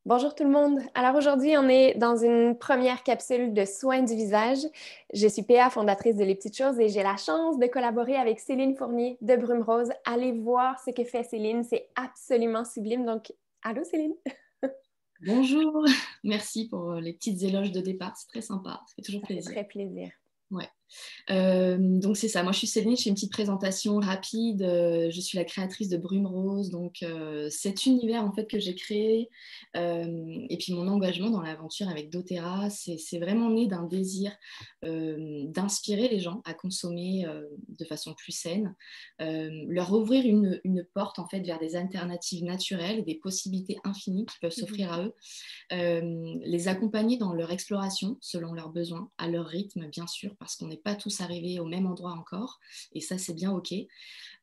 Bonjour tout le monde. Alors aujourd'hui, on est dans une première capsule de soins du visage. Je suis PA, fondatrice de Les Petites Choses et j'ai la chance de collaborer avec Céline Fournier de Brume Rose. Allez voir ce que fait Céline, c'est absolument sublime. Donc, allô Céline? Bonjour, merci pour les petites éloges de départ, c'est très sympa, ça fait toujours Ça fait plaisir. très plaisir. Ouais. Donc c'est ça, moi je suis Céline, je fais une petite présentation rapide. Je suis la créatrice de Brume Rose, donc cet univers en fait que j'ai créé, et puis mon engagement dans l'aventure avec doTERRA, c'est vraiment né d'un désir d'inspirer les gens à consommer de façon plus saine, leur ouvrir une porte en fait vers des alternatives naturelles, des possibilités infinies qui peuvent Mhm. s'offrir à eux, les accompagner dans leur exploration selon leurs besoins, à leur rythme bien sûr, parce qu'on n'est pas tous arrivés au même endroit encore, et ça c'est bien ok.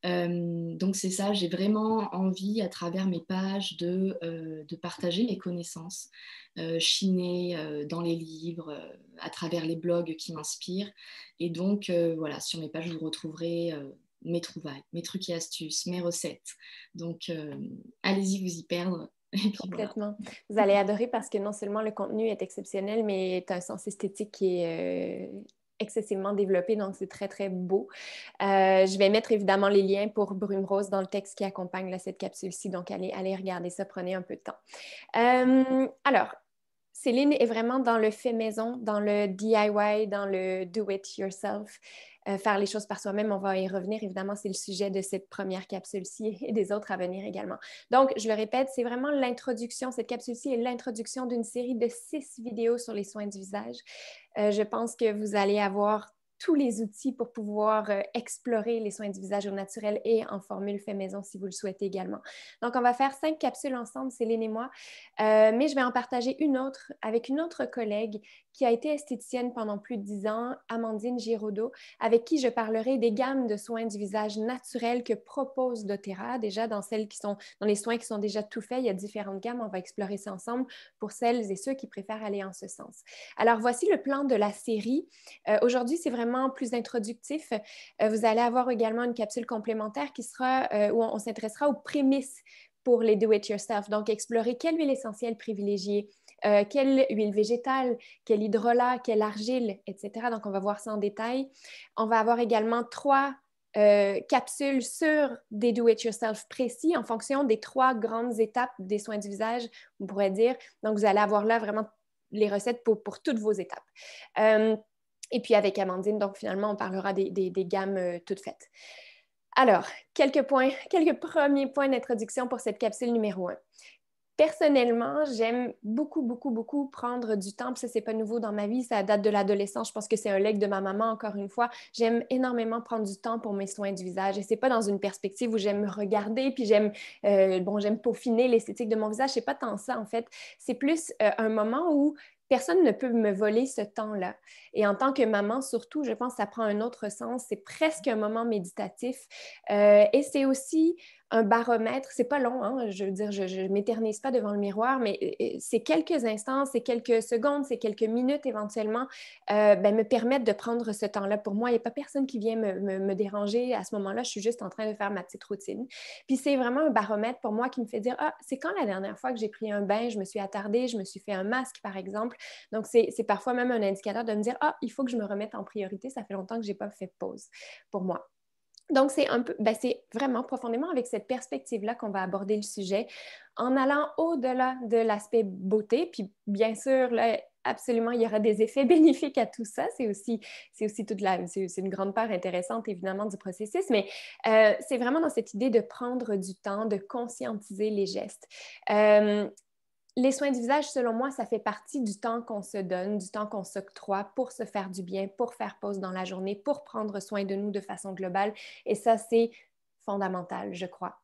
Donc c'est ça, j'ai vraiment envie à travers mes pages de partager mes connaissances, chiner dans les livres, à travers les blogs qui m'inspirent, et donc voilà, sur mes pages vous retrouverez mes trouvailles, mes trucs et astuces, mes recettes, donc allez-y vous y perdre, et puis voilà. Complètement. Vous allez adorer parce que non seulement le contenu est exceptionnel, mais tu as un sens esthétique qui est excessivement développé, donc c'est très, très beau. Je vais mettre évidemment les liens pour Brume Rose dans le texte qui accompagne là, cette capsule-ci, donc allez regarder ça, prenez un peu de temps. Alors, Céline est vraiment dans le fait maison, dans le DIY, dans le do it yourself, faire les choses par soi-même. On va y revenir. Évidemment, c'est le sujet de cette première capsule-ci et des autres à venir également. Donc, je le répète, c'est vraiment l'introduction. Cette capsule-ci est l'introduction d'une série de 6 vidéos sur les soins du visage. Je pense que vous allez avoir tous les outils pour pouvoir explorer les soins du visage au naturel et en formule fait maison si vous le souhaitez également. Donc, on va faire 5 capsules ensemble, Céline et moi, mais je vais en partager une autre avec une autre collègue qui a été esthéticienne pendant plus de 10 ans, Amandine Giraudot, avec qui je parlerai des gammes de soins du visage naturels que propose doTERRA. Déjà, dans les soins qui sont déjà tout faits, il y a différentes gammes. On va explorer ça ensemble pour celles et ceux qui préfèrent aller en ce sens. Alors, voici le plan de la série. Aujourd'hui, c'est vraiment plus introductif. Vous allez avoir également une capsule complémentaire qui sera où on s'intéressera aux prémices pour les do-it-yourself. Donc, explorer quelle huile essentielle privilégier, quelle huile végétale, quel hydrolat, quelle argile, etc. Donc, on va voir ça en détail. On va avoir également 3 capsules sur des do-it-yourself précis en fonction des 3 grandes étapes des soins du visage, on pourrait dire. Donc, vous allez avoir là vraiment les recettes pour toutes vos étapes. Et puis avec Amandine, donc finalement, on parlera des gammes toutes faites. Alors, quelques premiers points d'introduction pour cette capsule numéro 1. Personnellement, j'aime beaucoup, beaucoup, beaucoup prendre du temps. Puis ça, c'est pas nouveau dans ma vie. Ça date de l'adolescence. Je pense que c'est un legs de ma maman, encore une fois. J'aime énormément prendre du temps pour mes soins du visage. Et c'est pas dans une perspective où j'aime me regarder, puis j'aime peaufiner l'esthétique de mon visage. C'est pas tant ça, en fait. C'est plus un moment où personne ne peut me voler ce temps-là. Et en tant que maman, surtout, je pense que ça prend un autre sens. C'est presque un moment méditatif. Et c'est aussi un baromètre, c'est pas long, hein, je veux dire, je ne m'éternise pas devant le miroir, mais c'est quelques instants, c'est quelques secondes, c'est quelques minutes éventuellement, me permettent de prendre ce temps-là pour moi. Il n'y a pas personne qui vient me déranger à ce moment-là, je suis juste en train de faire ma petite routine. Puis c'est vraiment un baromètre pour moi qui me fait dire, ah, c'est quand la dernière fois que j'ai pris un bain, je me suis attardée, je me suis fait un masque, par exemple. Donc c'est parfois même un indicateur de me dire, ah, il faut que je me remette en priorité, ça fait longtemps que je n'ai pas fait de pause pour moi. Donc, c'est vraiment profondément avec cette perspective-là qu'on va aborder le sujet, en allant au-delà de l'aspect beauté. Puis, bien sûr, là, absolument, il y aura des effets bénéfiques à tout ça. C'est une grande part intéressante, évidemment, du processus, mais c'est vraiment dans cette idée de prendre du temps, de conscientiser les gestes. Les soins du visage, selon moi, ça fait partie du temps qu'on se donne, du temps qu'on s'octroie pour se faire du bien, pour faire pause dans la journée, pour prendre soin de nous de façon globale. Et ça, c'est fondamental, je crois.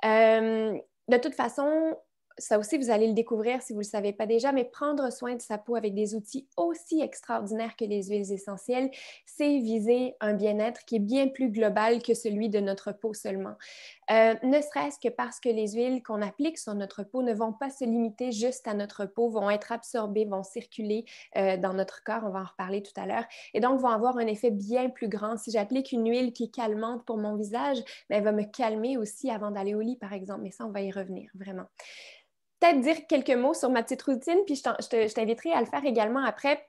De toute façon, ça aussi, vous allez le découvrir si vous ne le savez pas déjà, mais prendre soin de sa peau avec des outils aussi extraordinaires que les huiles essentielles, c'est viser un bien-être qui est bien plus global que celui de notre peau seulement. Ne serait-ce que parce que les huiles qu'on applique sur notre peau ne vont pas se limiter juste à notre peau, vont être absorbées, vont circuler dans notre corps, on va en reparler tout à l'heure, et donc vont avoir un effet bien plus grand. Si j'applique une huile qui est calmante pour mon visage, elle va me calmer aussi avant d'aller au lit, par exemple, mais ça, on va y revenir, vraiment. peut-être dire quelques mots sur ma petite routine, puis je t'inviterai à le faire également après.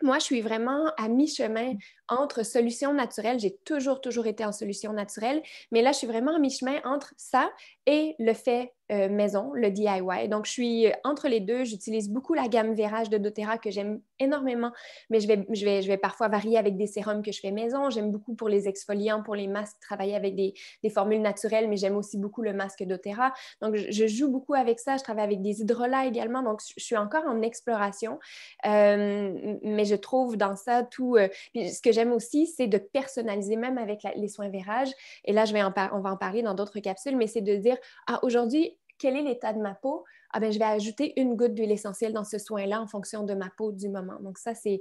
Moi, je suis vraiment à mi-chemin entre solutions naturelles. J'ai toujours été en solutions naturelles, mais là, je suis vraiment à mi-chemin entre ça et le fait maison, le DIY. Donc, je suis entre les deux. J'utilise beaucoup la gamme Vérage de doTERRA que j'aime énormément, mais je vais parfois varier avec des sérums que je fais maison. J'aime beaucoup pour les exfoliants, pour les masques, travailler avec des formules naturelles, mais j'aime aussi beaucoup le masque doTERRA. Donc, je joue beaucoup avec ça. Je travaille avec des hydrolats également. Donc, je suis encore en exploration. Mais je trouve dans ça tout. Puis ce que j'aime aussi, c'est de personnaliser, même avec les soins Vérage. Et là, on va en parler dans d'autres capsules, mais c'est de dire, ah, aujourd'hui, quel est l'état de ma peau? Ah, ben, je vais ajouter une goutte d'huile essentielle dans ce soin-là en fonction de ma peau du moment. Donc, ça, c'est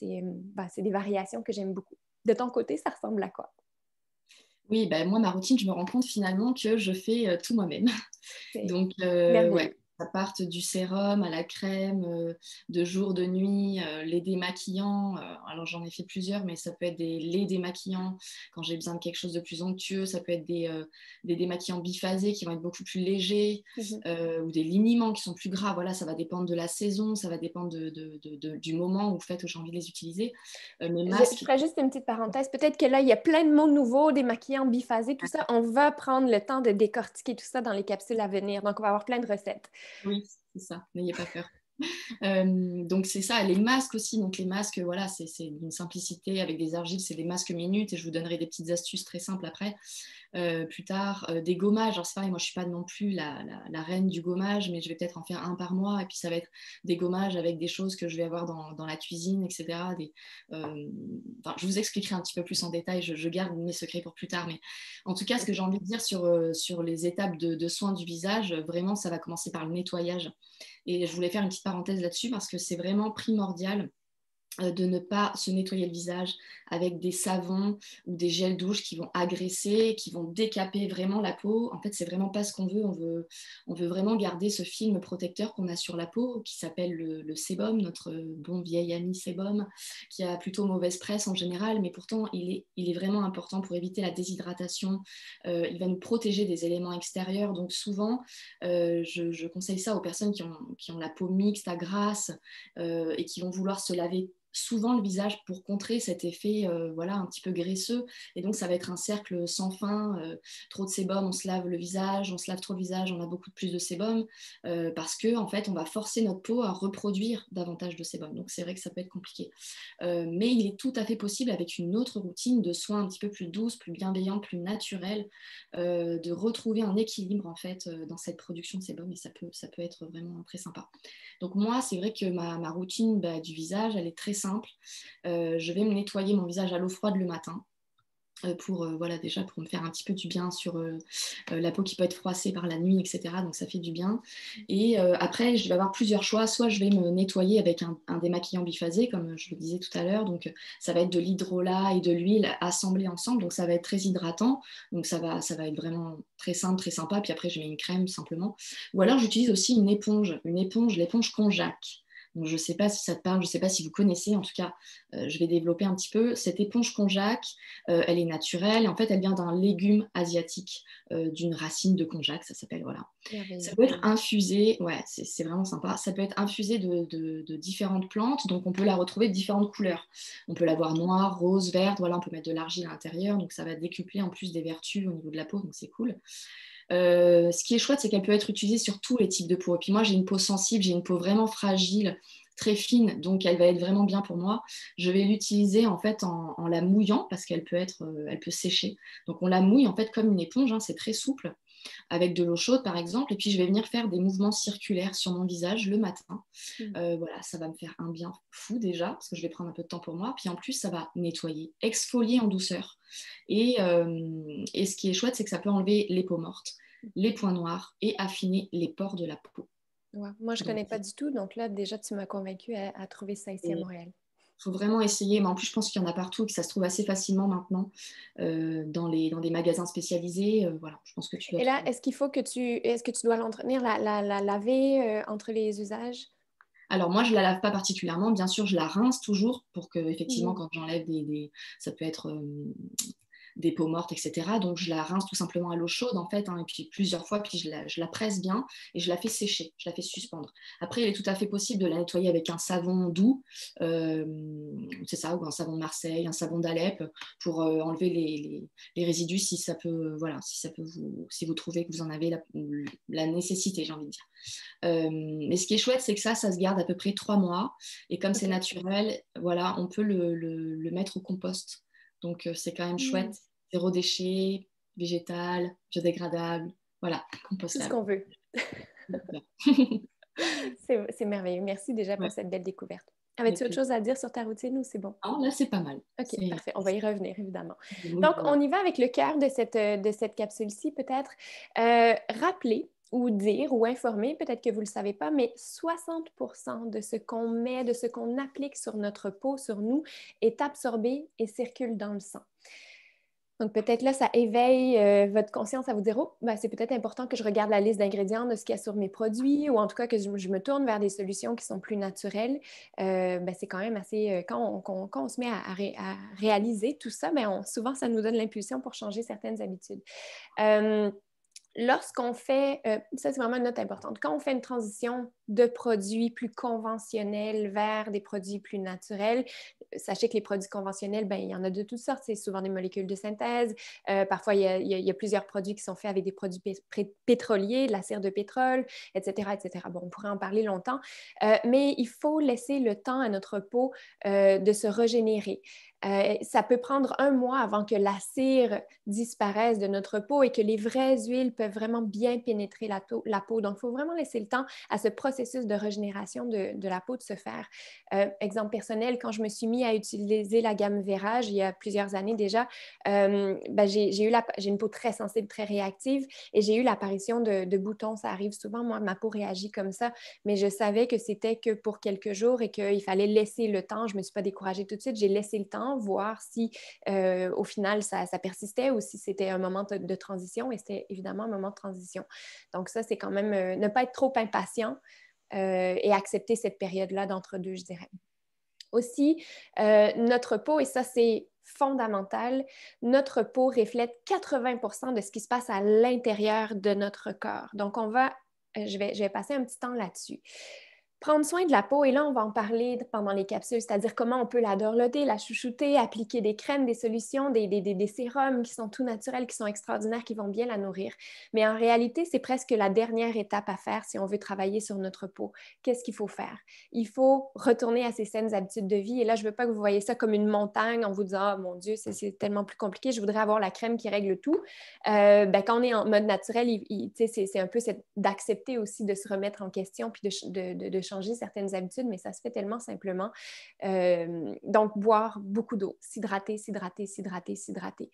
des variations que j'aime beaucoup. De ton côté, ça ressemble à quoi? Oui, ben, moi, ma routine, je me rends compte finalement que je fais tout moi-même. C'est Donc, merveilleux. ouais, ça part du sérum à la crème, de jour, de nuit, les démaquillants. Alors, j'en ai fait plusieurs, mais ça peut être des laits démaquillants quand j'ai besoin de quelque chose de plus onctueux. Ça peut être des démaquillants biphasés qui vont être beaucoup plus légers, Mhm. ou des liniments qui sont plus gras. Voilà, ça va dépendre de la saison, ça va dépendre du moment où, fait, où j'ai envie de les utiliser. Mes Je masques. ferais juste une petite parenthèse. Peut-être que là, il y a plein de mots nouveaux, des maquillants biphasés, tout ça. On va prendre le temps de décortiquer tout ça dans les capsules à venir. Donc, on va avoir plein de recettes. Oui, c'est ça, n'ayez pas peur. Donc c'est ça, les masques aussi. Donc les masques, voilà, c'est d'une simplicité avec des argiles, c'est des masques minutes et je vous donnerai des petites astuces très simples après. Plus tard, des gommages. Alors c'est pareil, moi je suis pas non plus la reine du gommage, mais je vais peut-être en faire un par mois et puis ça va être des gommages avec des choses que je vais avoir dans la cuisine, etc. Enfin, je vous expliquerai un petit peu plus en détail, je garde mes secrets pour plus tard, mais en tout cas ce que j'ai envie de dire sur les étapes de soins du visage, vraiment ça va commencer par le nettoyage. Et je voulais faire une petite parenthèse là-dessus parce que c'est vraiment primordial de ne pas se nettoyer le visage avec des savons ou des gels douche qui vont agresser, qui vont décaper vraiment la peau. En fait, c'est vraiment pas ce qu'on veut. On veut vraiment garder ce film protecteur qu'on a sur la peau, qui s'appelle le sébum, notre bon vieil ami sébum, qui a plutôt mauvaise presse en général, mais pourtant, il est vraiment important pour éviter la déshydratation. Il va nous protéger des éléments extérieurs. Donc souvent, je conseille ça aux personnes qui ont la peau mixte à grasse et qui vont vouloir se laver souvent le visage pour contrer cet effet voilà, un petit peu graisseux. Et donc, ça va être un cercle sans fin. Trop de sébum, on se lave le visage, on se lave trop le visage, on a beaucoup plus de sébum parce que en fait, on va forcer notre peau à reproduire davantage de sébum. Donc, c'est vrai que ça peut être compliqué. Mais il est tout à fait possible avec une autre routine de soins un petit peu plus douce, plus bienveillante, plus naturelle, de retrouver un équilibre en fait dans cette production de sébum et ça peut être vraiment très sympa. Donc moi, c'est vrai que ma routine du visage, elle est très simple. Je vais me nettoyer mon visage à l'eau froide le matin voilà, déjà pour me faire un petit peu du bien sur la peau qui peut être froissée par la nuit, etc. Donc ça fait du bien. Et après, je vais avoir plusieurs choix. Soit je vais me nettoyer avec un démaquillant biphasé, comme je le disais tout à l'heure. Donc ça va être de l'hydrolat et de l'huile assemblés ensemble. Donc ça va être très hydratant. Donc ça va être vraiment très simple, très sympa. Puis après, je mets une crème simplement. Ou alors j'utilise aussi l'éponge Konjac. Donc, je ne sais pas si ça te parle, je ne sais pas si vous connaissez, en tout cas, je vais développer un petit peu. Cette éponge konjac, elle est naturelle. En fait, elle vient d'un légume asiatique, d'une racine de konjac, ça s'appelle, voilà. Ça Merveilleux. peut être infusé, ouais, c'est vraiment sympa. Ça peut être infusé de différentes plantes, donc on peut la retrouver de différentes couleurs. On peut l'avoir noire, rose, verte, voilà, on peut mettre de l'argile à l'intérieur, donc ça va décupler en plus des vertus au niveau de la peau, donc c'est cool. Ce qui est chouette, c'est qu'elle peut être utilisée sur tous les types de peau. Et puis moi, j'ai une peau sensible, j'ai une peau vraiment fragile, très fine, donc elle va être vraiment bien pour moi. Je vais l'utiliser en fait en la mouillant parce qu'elle elle peut sécher. Donc on la mouille en fait comme une éponge, hein, c'est très souple, avec de l'eau chaude par exemple. Et puis je vais venir faire des mouvements circulaires sur mon visage le matin. Voilà, ça va me faire un bien fou déjà parce que je vais prendre un peu de temps pour moi. Puis en plus, ça va nettoyer, exfolier en douceur. Et ce qui est chouette, c'est que ça peut enlever les peaux mortes, les points noirs et affiner les pores de la peau. Ouais. Moi, je ne Donc, connais pas du tout. Donc là, déjà, tu m'as convaincue à trouver ça ici à il Montréal. faut vraiment essayer. Mais en plus, je pense qu'il y en a partout et que ça se trouve assez facilement maintenant dans des magasins spécialisés. Voilà, je pense que tu dois Et là, trouver. est-ce que tu dois l'entretenir, la laver entre les usages? Alors moi, je la lave pas particulièrement. Bien sûr, je la rince toujours pour que, effectivement, Mhm. quand j'enlève ça peut être des peaux mortes, etc. Donc je la rince tout simplement à l'eau chaude en fait, hein, et puis plusieurs fois, puis je la presse bien et je la fais sécher, je la fais suspendre. Après, il est tout à fait possible de la nettoyer avec un savon doux, c'est ça, ou un savon de Marseille, un savon d'Alep, pour enlever les résidus si ça peut, voilà, si vous trouvez que vous en avez la nécessité, j'ai envie de dire. Mais ce qui est chouette, c'est que ça se garde à peu près 3 mois. Et comme c'est naturel, voilà, on peut le mettre au compost. Donc, c'est quand même chouette. Zéro déchet, végétal, biodégradable. Voilà, Tout ce compostable. qu'on veut. C'est merveilleux. Merci déjà pour Ouais. cette belle découverte. Avais-tu autre chose à dire sur ta routine ou c'est bon? Ah, là, c'est pas mal. OK, parfait. On va y revenir, évidemment. Oui, Donc, voilà. on y va avec le cœur de cette capsule-ci, peut-être. Rappeler ou dire ou informer, peut-être que vous ne le savez pas, mais 60% de ce qu'on met, de ce qu'on applique sur notre peau, sur nous, est absorbé et circule dans le sang. Donc, peut-être là, ça éveille votre conscience à vous dire, oh, ben, c'est peut-être important que je regarde la liste d'ingrédients de ce qu'il y a sur mes produits ou en tout cas que je me tourne vers des solutions qui sont plus naturelles. Ben, c'est quand même assez... quand on se met à réaliser tout ça, ben, souvent, ça nous donne l'impulsion pour changer certaines habitudes. Lorsqu'on fait, ça c'est vraiment une note importante, quand on fait une transition de produits plus conventionnels vers des produits plus naturels, sachez que les produits conventionnels, ben, il y en a de toutes sortes, c'est souvent des molécules de synthèse, parfois il y a plusieurs produits qui sont faits avec des produits pétroliers, de la cire de pétrole, etc., etc. Bon, on pourrait en parler longtemps, mais il faut laisser le temps à notre peau de se régénérer. Ça peut prendre 1 mois avant que la cire disparaisse de notre peau et que les vraies huiles peuvent vraiment bien pénétrer la peau. Donc, il faut vraiment laisser le temps à ce processus de régénération de la peau de se faire. Exemple personnel, quand je me suis mis à utiliser la gamme Vérage il y a plusieurs années déjà, ben, j'ai une peau très sensible, très réactive et j'ai eu l'apparition de boutons. Ça arrive souvent, moi, ma peau réagit comme ça, mais je savais que c'était que pour quelques jours et qu'il fallait laisser le temps. Je ne me suis pas découragée tout de suite, j'ai laissé le temps, voir si au final ça persistait ou si c'était un moment de transition et c'était évidemment un moment de transition. Donc ça, c'est quand même ne pas être trop impatient et accepter cette période-là d'entre-deux, je dirais. Aussi, notre peau, et ça c'est fondamental, notre peau reflète 80% de ce qui se passe à l'intérieur de notre corps. Donc, je vais passer un petit temps là-dessus. Prendre soin de la peau, et là, on va en parler pendant les capsules, c'est-à-dire comment on peut la dorloter, la chouchouter, appliquer des crèmes, des solutions, des sérums qui sont tout naturels, qui sont extraordinaires, qui vont bien la nourrir. Mais en réalité, c'est presque la dernière étape à faire si on veut travailler sur notre peau. Qu'est-ce qu'il faut faire? Il faut retourner à ses saines habitudes de vie. Et là, je ne veux pas que vous voyez ça comme une montagne en vous disant, oh mon Dieu, c'est tellement plus compliqué, je voudrais avoir la crème qui règle tout. Ben, quand on est en mode naturel, c'est un peu d'accepter aussi de se remettre en question puis de changer certaines habitudes, mais ça se fait tellement simplement. Donc, boire beaucoup d'eau, s'hydrater, s'hydrater, s'hydrater, s'hydrater.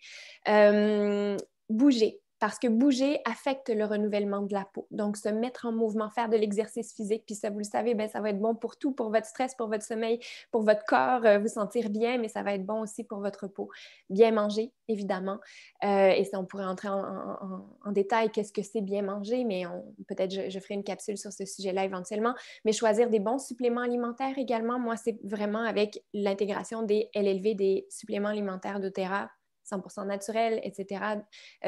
Bouger. Parce que bouger affecte le renouvellement de la peau. Donc, se mettre en mouvement, faire de l'exercice physique, puis ça, vous le savez, ben, ça va être bon pour tout, pour votre stress, pour votre sommeil, pour votre corps, vous sentir bien, mais ça va être bon aussi pour votre peau. Bien manger, évidemment. Et ça, on pourrait entrer en détail, qu'est-ce que c'est bien manger, mais peut-être je ferai une capsule sur ce sujet-là éventuellement. Mais choisir des bons suppléments alimentaires également, moi, c'est vraiment avec l'intégration des LLV, des suppléments alimentaires doTERRA, 100% naturel, etc.,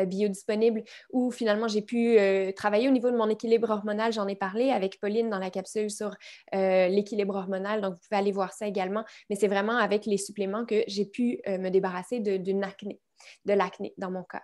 biodisponible, où finalement j'ai pu travailler au niveau de mon équilibre hormonal. J'en ai parlé avec Pauline dans la capsule sur l'équilibre hormonal, donc vous pouvez aller voir ça également. Mais c'est vraiment avec les suppléments que j'ai pu me débarrasser de l'acné dans mon cas.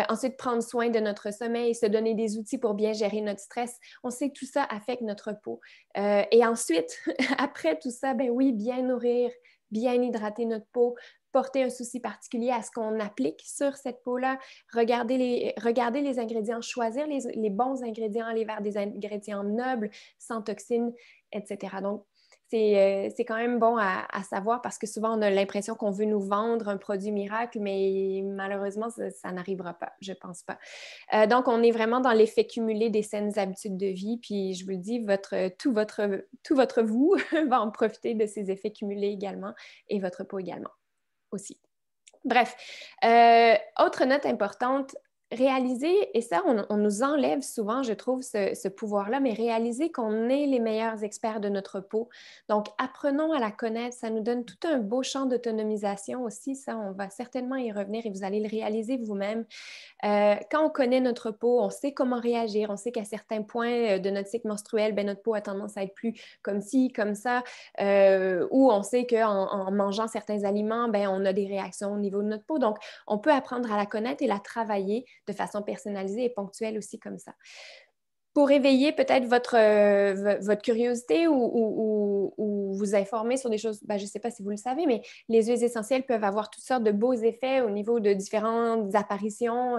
Ensuite, prendre soin de notre sommeil, se donner des outils pour bien gérer notre stress. On sait que tout ça affecte notre peau. Et ensuite, après tout ça, ben oui, bien nourrir, bien hydrater notre peau, porter un souci particulier à ce qu'on applique sur cette peau-là, regarder les ingrédients, choisir les bons ingrédients, aller vers des ingrédients nobles, sans toxines, etc. Donc, c'est quand même bon à savoir parce que souvent, on a l'impression qu'on veut nous vendre un produit miracle, mais malheureusement, ça n'arrivera pas, je ne pense pas. Donc, on est vraiment dans l'effet cumulé des saines habitudes de vie. Puis, je vous le dis, tout votre vous va en profiter de ces effets cumulés également et votre peau également aussi. Bref, autre note importante, réaliser, et ça, on nous enlève souvent, je trouve, ce pouvoir-là, mais réaliser qu'on est les meilleurs experts de notre peau. Donc, apprenons à la connaître. Ça nous donne tout un beau champ d'autonomisation aussi. Ça, on va certainement y revenir et vous allez le réaliser vous-même. Quand on connaît notre peau, on sait comment réagir, on sait qu'à certains points de notre cycle menstruel, ben, notre peau a tendance à être plus comme ci, comme ça, ou on sait qu'en mangeant certains aliments, ben, on a des réactions au niveau de notre peau. Donc, on peut apprendre à la connaître et la travailler de façon personnalisée et ponctuelle aussi comme ça. Pour éveiller peut-être votre curiosité ou vous informer sur des choses, ben, je ne sais pas si vous le savez, mais les huiles essentielles peuvent avoir toutes sortes de beaux effets au niveau de différentes apparitions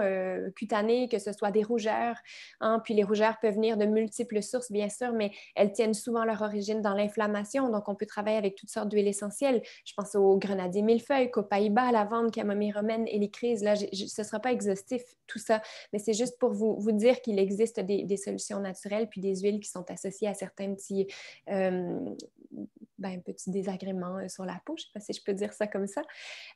cutanées, que ce soit des rougeurs, hein, puis les rougeurs peuvent venir de multiples sources, bien sûr, mais elles tiennent souvent leur origine dans l'inflammation, donc on peut travailler avec toutes sortes d'huiles essentielles. Je pense au grenadier millefeuille, copaïba, lavande, camomille romaine, hélicryse. Là, ce ne sera pas exhaustif tout ça, mais c'est juste pour vous dire qu'il existe des solutions naturelles puis des huiles qui sont associées à certains petits désagréments sur la peau. Je ne sais pas si je peux dire ça comme ça.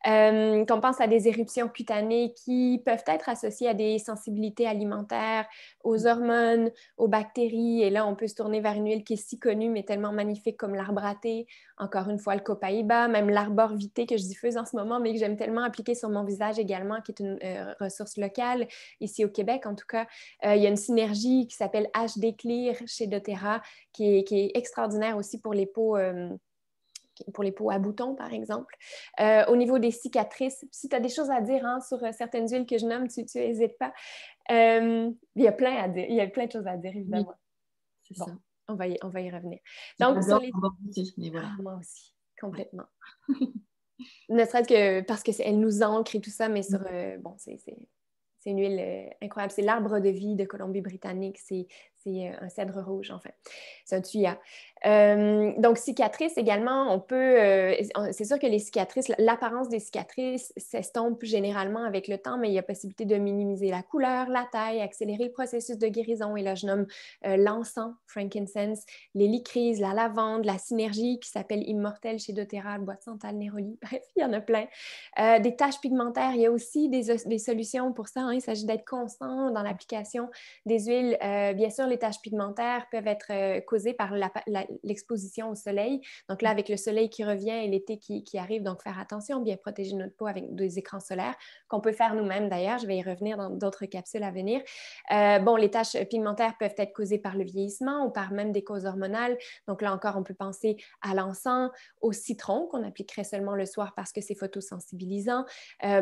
Qu'on pense à des éruptions cutanées qui peuvent être associées à des sensibilités alimentaires, aux hormones, aux bactéries. Et là, on peut se tourner vers une huile qui est si connue, mais tellement magnifique comme l'arbre à thé. Encore une fois, le copaïba, même l'arbor vitae que je diffuse en ce moment, mais que j'aime tellement appliquer sur mon visage également, qui est une ressource locale, ici au Québec en tout cas. Il y a une synergie qui s'appelle HD Clear chez doTERRA, qui est extraordinaire aussi pour les peaux à boutons, par exemple. Au niveau des cicatrices, si tu as des choses à dire hein, sur certaines huiles que je nomme, tu n'hésites pas. Il y a plein à dire. Il y a plein de choses à dire, évidemment. Oui, c'est bon, ça. on va y revenir. Donc, sur les... mais voilà. moi aussi, complètement. Ne serait-ce que parce qu'elle nous ancre et tout ça, mais sur... c'est une huile incroyable. C'est l'arbre de vie de Colombie-Britannique. C'est un cèdre rouge, en fait. C'est un thuya. Donc, cicatrices également, on peut... c'est sûr que les cicatrices, l'apparence des cicatrices s'estompe généralement avec le temps, mais il y a possibilité de minimiser la couleur, la taille, accélérer le processus de guérison. Et là, je nomme l'encens, frankincense, l'hélicryse, la lavande, la synergie qui s'appelle Immortel chez doTERRA, le bois de santal, néroli. Bref, il y en a plein. Des taches pigmentaires, il y a aussi des solutions pour ça. Hein. Il s'agit d'être constant dans l'application des huiles. Bien sûr, les taches pigmentaires peuvent être causées par l'exposition au soleil. Donc là, avec le soleil qui revient et l'été qui arrive, donc faire attention, bien protéger notre peau avec des écrans solaires, qu'on peut faire nous-mêmes d'ailleurs. Je vais y revenir dans d'autres capsules à venir. Les taches pigmentaires peuvent être causées par le vieillissement ou par même des causes hormonales. Donc là encore, on peut penser à l'encens, au citron qu'on appliquerait seulement le soir parce que c'est photosensibilisant,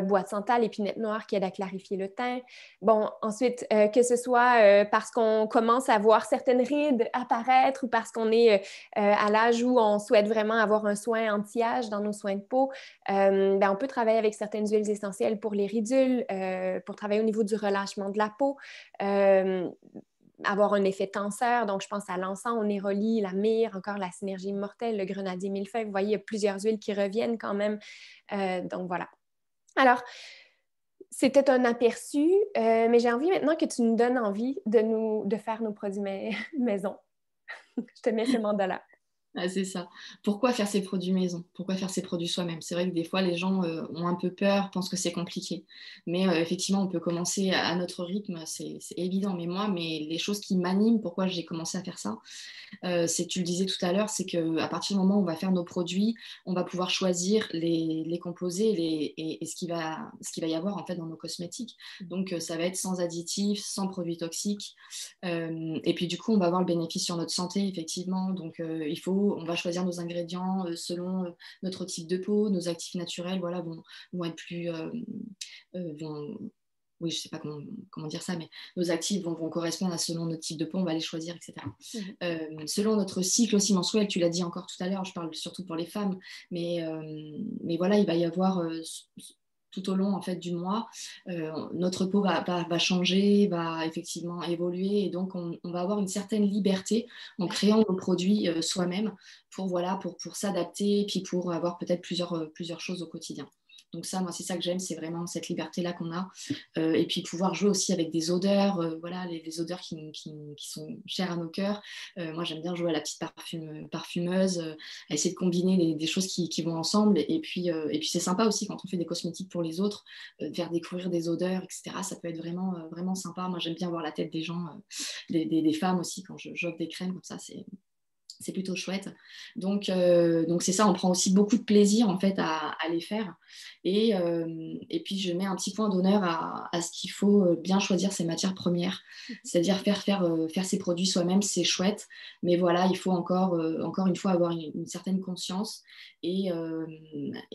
bois de santal, épinette noire qui aide à clarifier le teint. Bon, ensuite, que ce soit parce qu'on commence à voir certaines rides apparaître ou parce qu'on est à l'âge où on souhaite vraiment avoir un soin anti-âge dans nos soins de peau, on peut travailler avec certaines huiles essentielles pour les ridules, pour travailler au niveau du relâchement de la peau. Avoir un effet tenseur, donc je pense à l'encens, au néroli, la myrrhe, encore la synergie immortelle, le grenadier millefeuille. Vous voyez, il y a plusieurs huiles qui reviennent quand même. Donc voilà. Alors, c'était un aperçu, mais j'ai envie maintenant que tu nous donnes envie de faire nos produits maison. Je te mets ce mandat-là. Ah, c'est ça. Pourquoi faire ses produits maison? Pourquoi faire ses produits soi-même? C'est vrai que des fois, les gens ont un peu peur, pensent que c'est compliqué. Mais effectivement, on peut commencer à notre rythme, c'est évident. Mais les choses qui m'animent, pourquoi j'ai commencé à faire ça, c'est, tu le disais tout à l'heure, c'est qu'à partir du moment où on va faire nos produits, on va pouvoir choisir les composés et ce qu'il va y avoir en fait dans nos cosmétiques. Donc, ça va être sans additifs, sans produits toxiques. Et puis, du coup, on va avoir le bénéfice sur notre santé, effectivement. Donc, on va choisir nos ingrédients selon notre type de peau, nos actifs naturels, voilà, vont être plus... oui, je ne sais pas comment dire ça, mais nos actifs vont correspondre à selon notre type de peau, on va les choisir, etc. Selon notre cycle aussi menstruel, tu l'as dit encore tout à l'heure, je parle surtout pour les femmes, mais voilà, il va y avoir... tout au long en fait, du mois, notre peau va changer, va effectivement évoluer et donc on va avoir une certaine liberté en créant nos produits soi-même pour s'adapter et puis pour avoir peut-être plusieurs choses au quotidien. Donc ça, moi, c'est ça que j'aime, c'est vraiment cette liberté-là qu'on a. Et puis pouvoir jouer aussi avec des odeurs, voilà, les odeurs qui sont chères à nos cœurs. Moi, j'aime bien jouer à la petite parfumeuse, à essayer de combiner des choses qui vont ensemble. Et puis c'est sympa aussi quand on fait des cosmétiques pour les autres, de faire découvrir des odeurs, etc. Ça peut être vraiment, vraiment sympa. Moi, j'aime bien voir la tête des gens, des femmes aussi, quand j'offre des crèmes comme ça, c'est plutôt chouette. Donc c'est ça, on prend aussi beaucoup de plaisir en fait à les faire. Et puis je mets un petit point d'honneur à ce qu'il faut bien choisir ses matières premières, c'est-à-dire faire ses produits soi-même, c'est chouette, mais voilà, il faut encore une fois avoir une certaine conscience et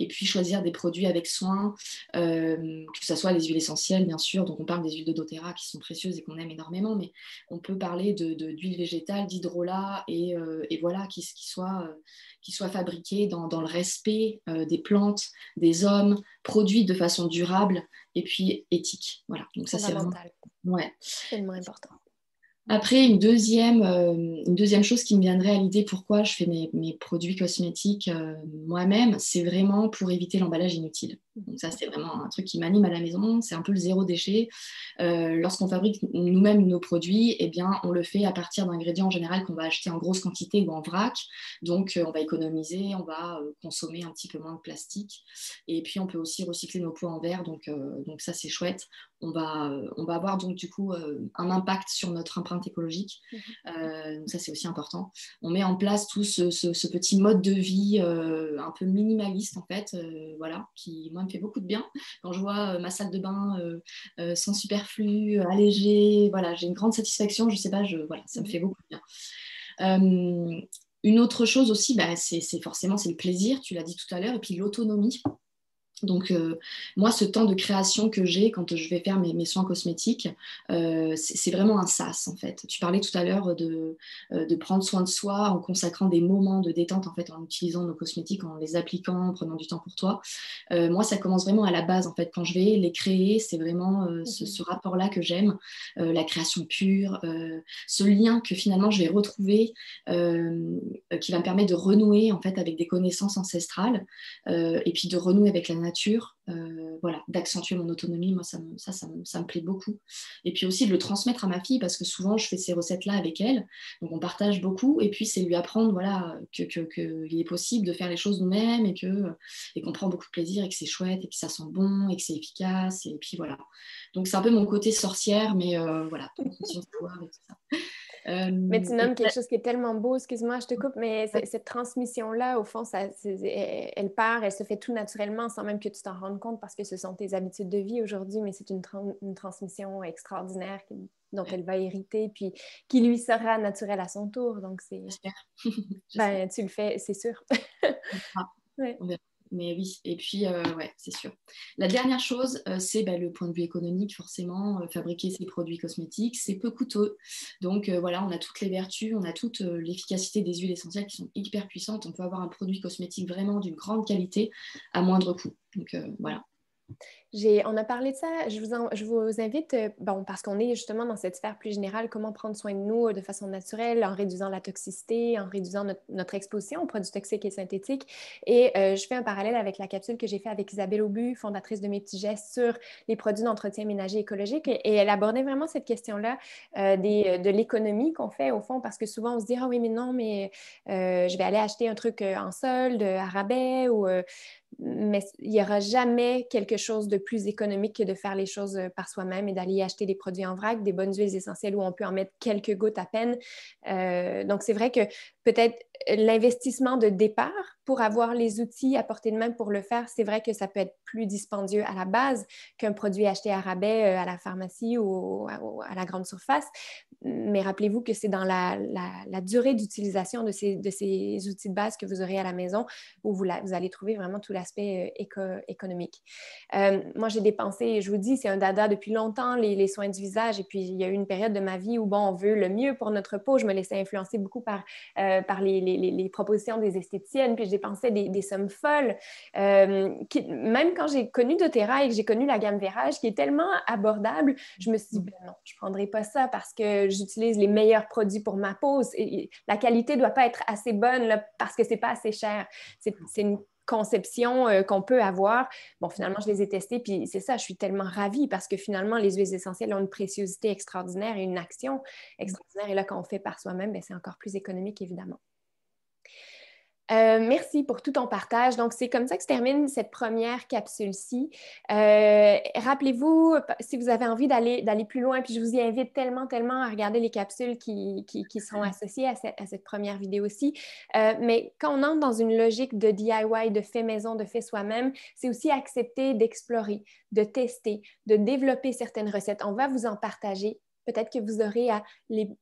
puis choisir des produits avec soin, que ce soit les huiles essentielles bien sûr, donc on parle des huiles de doTERRA qui sont précieuses et qu'on aime énormément, mais on peut parler d'huile végétale, d'hydrolat et voilà, qui soit fabriqué dans le respect des plantes, des hommes, produit de façon durable et puis éthique. Voilà, donc ça c'est vraiment... Fondamental. Ouais. Tellement important. Après, une deuxième chose qui me viendrait à l'idée pourquoi je fais mes produits cosmétiques moi-même, c'est vraiment pour éviter l'emballage inutile. Donc ça, c'est vraiment un truc qui m'anime à la maison, c'est un peu le zéro déchet. Lorsqu'on fabrique nous-mêmes nos produits, eh bien, on le fait à partir d'ingrédients en général qu'on va acheter en grosse quantité ou en vrac. Donc, on va économiser, on va consommer un petit peu moins de plastique. Et puis, on peut aussi recycler nos pots en verre, donc ça, c'est chouette. On va avoir donc du coup un impact sur notre empreinte écologique. Donc ça, c'est aussi important. On met en place tout ce petit mode de vie un peu minimaliste, en fait, voilà, qui, moi, me fait beaucoup de bien. Quand je vois ma salle de bain sans superflu, allégée, voilà, j'ai une grande satisfaction. Je sais pas, voilà, ça me fait beaucoup de bien. Une autre chose aussi, bah, c'est forcément c'est le plaisir, tu l'as dit tout à l'heure, et puis l'autonomie. Donc, moi, ce temps de création que j'ai quand je vais faire mes soins cosmétiques, c'est vraiment un sas, en fait. Tu parlais tout à l'heure de prendre soin de soi en consacrant des moments de détente, en fait, en utilisant nos cosmétiques, en les appliquant, en prenant du temps pour toi. Moi, ça commence vraiment à la base, en fait. Quand je vais les créer, c'est vraiment ce rapport-là que j'aime, la création pure, ce lien que finalement je vais retrouver, qui va me permettre de renouer, en fait, avec des connaissances ancestrales, et puis de renouer avec la nature, voilà, d'accentuer mon autonomie. Moi, ça me plaît beaucoup. Et puis aussi de le transmettre à ma fille, parce que souvent, je fais ces recettes-là avec elle. Donc, on partage beaucoup. Et puis, c'est lui apprendre voilà, qu'il est possible de faire les choses nous-mêmes et qu'on prend beaucoup de plaisir et que c'est chouette et que ça sent bon et que c'est efficace. Et puis, voilà. Donc, c'est un peu mon côté sorcière, mais voilà, transmission de pouvoir et tout ça. Mais tu nommes quelque chose qui est tellement beau, excuse-moi, je te coupe, mais cette transmission-là, au fond, elle part, elle se fait tout naturellement sans même que tu t'en rendes compte parce que ce sont tes habitudes de vie aujourd'hui, mais c'est une transmission extraordinaire dont elle va hériter, puis qui lui sera naturelle à son tour. Donc, J'espère. ben, tu le fais, c'est sûr. Ouais. On verra. Mais oui, et puis, ouais, c'est sûr. La dernière chose, c'est le point de vue économique, forcément. Fabriquer ces produits cosmétiques, c'est peu coûteux. Donc, voilà, on a toutes les vertus, on a toute l'efficacité des huiles essentielles qui sont hyper puissantes. On peut avoir un produit cosmétique vraiment d'une grande qualité à moindre coût. Donc, voilà. On a parlé de ça, je vous invite, bon, parce qu'on est justement dans cette sphère plus générale, comment prendre soin de nous de façon naturelle, en réduisant la toxicité, en réduisant notre exposition aux produits toxiques et synthétiques. Et je fais un parallèle avec la capsule que j'ai faite avec Isabelle Aubu, fondatrice de Mes Petits Gestes, sur les produits d'entretien ménager écologique. Et elle abordait vraiment cette question-là de l'économie qu'on fait au fond, parce que souvent on se dit, ah oui, mais non, mais je vais aller acheter un truc en solde, à rabais, ou mais il n'y aura jamais quelque chose de plus économique que de faire les choses par soi-même et d'aller acheter des produits en vrac, des bonnes huiles essentielles où on peut en mettre quelques gouttes à peine. Donc, c'est vrai que peut-être l'investissement de départ pour avoir les outils à portée de main pour le faire, c'est vrai que ça peut être plus dispendieux à la base qu'un produit acheté à rabais à la pharmacie ou à la grande surface. Mais rappelez-vous que c'est dans la durée d'utilisation de ces outils de base que vous aurez à la maison où vous allez trouver vraiment tout l'aspect économique. Moi, j'ai dépensé, je vous dis, c'est un dada depuis longtemps, les soins du visage. Et puis, il y a eu une période de ma vie où, bon, on veut le mieux pour notre peau. Je me laissais influencer beaucoup par les propositions des esthéticiennes. Puis, je dépensais des sommes folles. Même quand j'ai connu doTERRA et que j'ai connu la gamme Vérage, qui est tellement abordable, je me suis dit, ben non, je ne prendrai pas ça parce que j'utilise les meilleurs produits pour ma peau. Et la qualité ne doit pas être assez bonne là, parce que ce n'est pas assez cher. C'est une conceptions qu'on peut avoir. Bon, finalement, je les ai testées, puis c'est ça, je suis tellement ravie parce que finalement, les huiles essentielles ont une préciosité extraordinaire et une action extraordinaire. Et là, quand on fait par soi-même, c'est encore plus économique, évidemment. Merci pour tout ton partage. Donc, c'est comme ça que se termine cette première capsule-ci. Rappelez-vous, si vous avez envie d'aller plus loin, puis je vous y invite tellement, tellement à regarder les capsules qui seront associées à cette première vidéo-ci. Mais quand on entre dans une logique de DIY, de fait maison, de fait soi-même, c'est aussi accepter d'explorer, de tester, de développer certaines recettes. On va vous en partager. Peut-être que vous aurez à les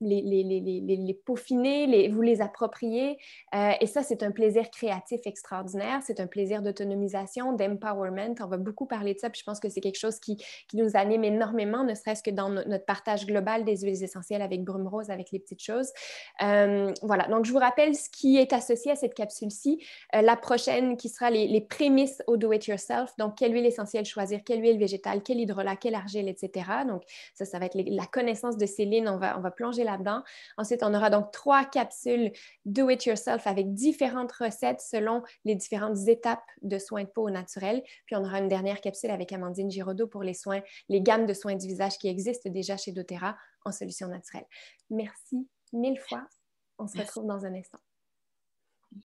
peaufiner, vous les approprier. Et ça, c'est un plaisir créatif extraordinaire. C'est un plaisir d'autonomisation, d'empowerment. On va beaucoup parler de ça. Puis je pense que c'est quelque chose qui nous anime énormément, ne serait-ce que dans notre partage global des huiles essentielles avec Brume Rose, avec les petites choses. Voilà. Donc, je vous rappelle ce qui est associé à cette capsule-ci. La prochaine qui sera les prémices au do-it-yourself. Donc, quelle huile essentielle choisir, quelle huile végétale, quel hydrolat, quelle argile, etc. Donc, ça va être la connaissance de ces lignes. On va plonger là-dedans. Ensuite, on aura donc 3 capsules do-it-yourself avec différentes recettes selon les différentes étapes de soins de peau au naturel. Puis, on aura une dernière capsule avec Amandine Giraudot pour les gammes de soins du visage qui existent déjà chez doTERRA en solution naturelle. Merci 1000 fois. On se retrouve dans un instant.